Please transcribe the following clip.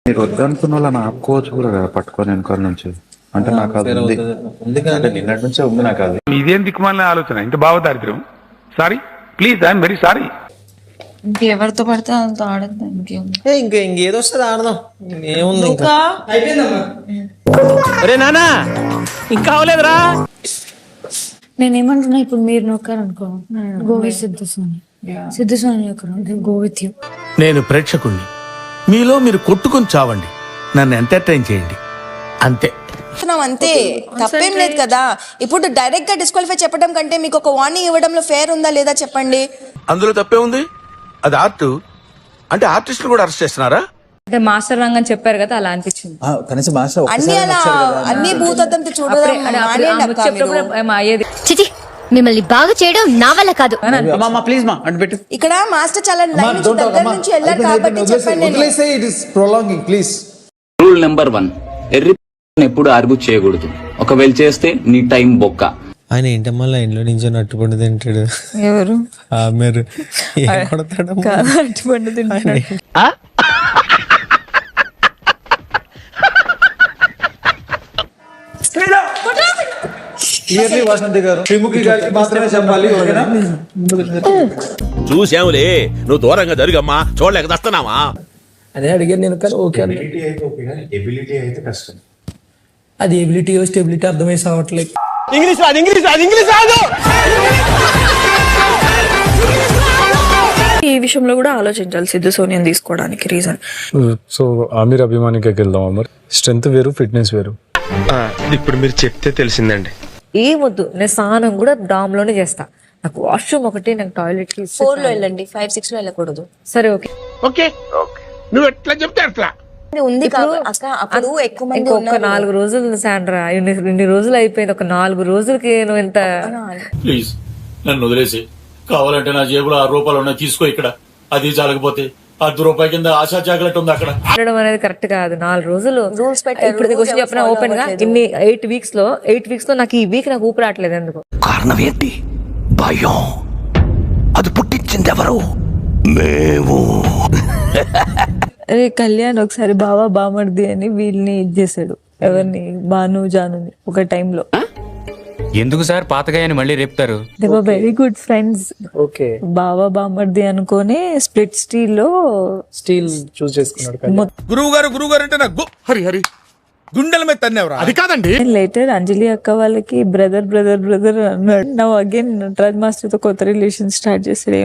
మీరు వద్దనుకున్న వాళ్ళని ఆపుకోవచ్చు కూడా కదా పట్టుకొని వెనకాల నుంచి. అంటే నాకు అది ఉంది, అంటే నిన్నటి నుంచే ఉంది నాకు అది. ఇదేం దిక్కుమాలిన ఆలోచన, ఇంత భావదారిద్ర్యం. Sorry please, I'm very sorry. ఇంకెవరితో పడితే అంత ఆడద్దు. ఇంకేదో వస్తుంది ఆడదాం, ఏముంది ఇంకా. ఇంకా అవలేదురా. నేనేమంటున్నా, ఇప్పుడు మీరు నొక్కారనుకో go with Siddhuswami go with you. నేను ప్రేక్షకుణ్ణి, మీలో మీరు కొట్టుకొని చావండి, నన్ను ఎంటర్టైన్ చేయండి అంతే. అంతే, తప్పేం లేదు కదా. ఇప్పుడు డైరెక్ట్ గా డిస్క్వాలిఫై చెప్పడం కంటే మీకు ఒక వార్నింగ్ ఇవ్వడంలో ఫేర్ ఉందా లేదా చెప్పండి. అందులో తప్పే ఉంది, అది ఆర్ట్. అంటే ఆర్టిస్టులు కూడా అరెస్ట్ చేస్తున్నారా? అంటే మాస్టర్ రంగం చెప్పారు కదా, అలా అనిపించింది. కనీసం మాస్టర్ అన్ని అలా అన్ని భూతద్దంతో చూడడం అయ్యేది. చిచి, మిమ్మల్ని బాగా చేయడం నా వల్ల కాదు. ప్లీజ్ మా అంటే పెట్టు. ఇక్కడ మాస్టర్ చాలా లైన్ దగ్గర నుంచి వెళ్ళారు కాబట్టి చెప్పండి. రూల్ నెంబర్ 1, ఎర్రి ఎప్పుడు ఆర్గ్యూ చేయకూడదు. ఒకవేళ చేస్తే నీ టైం బొక్క. ఆయన ఏంటమ్మా లైన్ లో నుంచి అట్టుపండు తింటాడు. ఎవరు మీరు అట్టుపండు తింటాడు. వసంతి గారు శ్రీముఖి గారికి మాత్రమే చెప్పాలి. చూసావులే, నువ్వు దూరంగా జరుగమ్మా, చూడలేక దస్తున్నావా? అదే అడిగాను నేను, కానీ ఓకే అంటే ఎబిలిటీ అయితే కష్టం. అది ఎబిలిటీ స్టెబిలిటీ అర్థమై సావట్లేదు. ఈ విషయంలో కూడా ఆలోచించాలి సిద్ధు సోనియాని తీసుకోవడానికి రీజన్. సో ఆమీర్ అభిమానికి వెళ్దాం. అమర్ స్ట్రెంత్ వేరు, ఫిట్నెస్ వేరు. ఇప్పుడు మీరు చెప్తే తెలిసిందండి. ఏమొద్దు, నేను స్నానం కూడా డామ్ లోనే చేస్తా. నాకు వాష్రూమ్ ఒకటి, నాకు టాయిలెట్ కి 4 లో వెళ్ళండి, 5, 6 లో వెళ్ళకూడదు. సరే ఓకే ఓకే, నువ్వు ఎట్లా చెప్తే అట్లా ఉంది అక్క. అప్పుడు ఎక్కువ మంది ఇంకొక 4 రోజులు శాండ్రా, ఇన్ని రోజులు అయిపోయింది. ఒక 4 రోజులకి నువ్వు ఎంత. ప్లీజ్ నన్ను వదిలేసి, కావాలంటే నా జేబులో 6 రూపాయలు ఉన్నాయి, తీసుకో. ఇక్కడ అది జరగపోతే 10 రూపాయల కింద ఆశా చాక్లెట్ ఉంది అక్కడ. ఉండడం అనేది కరెక్ట్ కాదు. 4 రోజులు రూల్స్ పెట్టారు. ఇప్పుడు క్వశ్చన్ చెప్పిన ఓపెన్ గా, ఇన్ని 8 వీక్స్ లో నాకు ఈ వీక్ నాకు ఊపిరి రావట్లేదు. ఎందుకు కారణం ఏంటి? భయం. అది పుట్టించింది ఎవరు? మేము. అరే కళ్యాణ్ ఒకసారి బావా బామర్ది అని వీళ్ళని చేశాడు. ఎవరిని? భాను జానుని ఒక టైంలో. ఎందుకు సార్ పాతగాయని మళ్ళీ రేపుతారు? They were very good friends. Okay, బావా బామర్ది అనుకోని స్ప్లిట్ స్టీల్ చూస్ చేసుకున్నాడు. గురువు గారు అంటే నాకు హరి హరి గుండెల మీద తన్నేవరా? అది కాదండి. లేటర్ అంజలి అక్క వాళ్ళకి బ్రదర్ అన్నాడు. నా అగైన్ నటరాజ్ మాస్టర్ తో కొత్త రిలేషన్ స్టార్ట్ చేసాడు.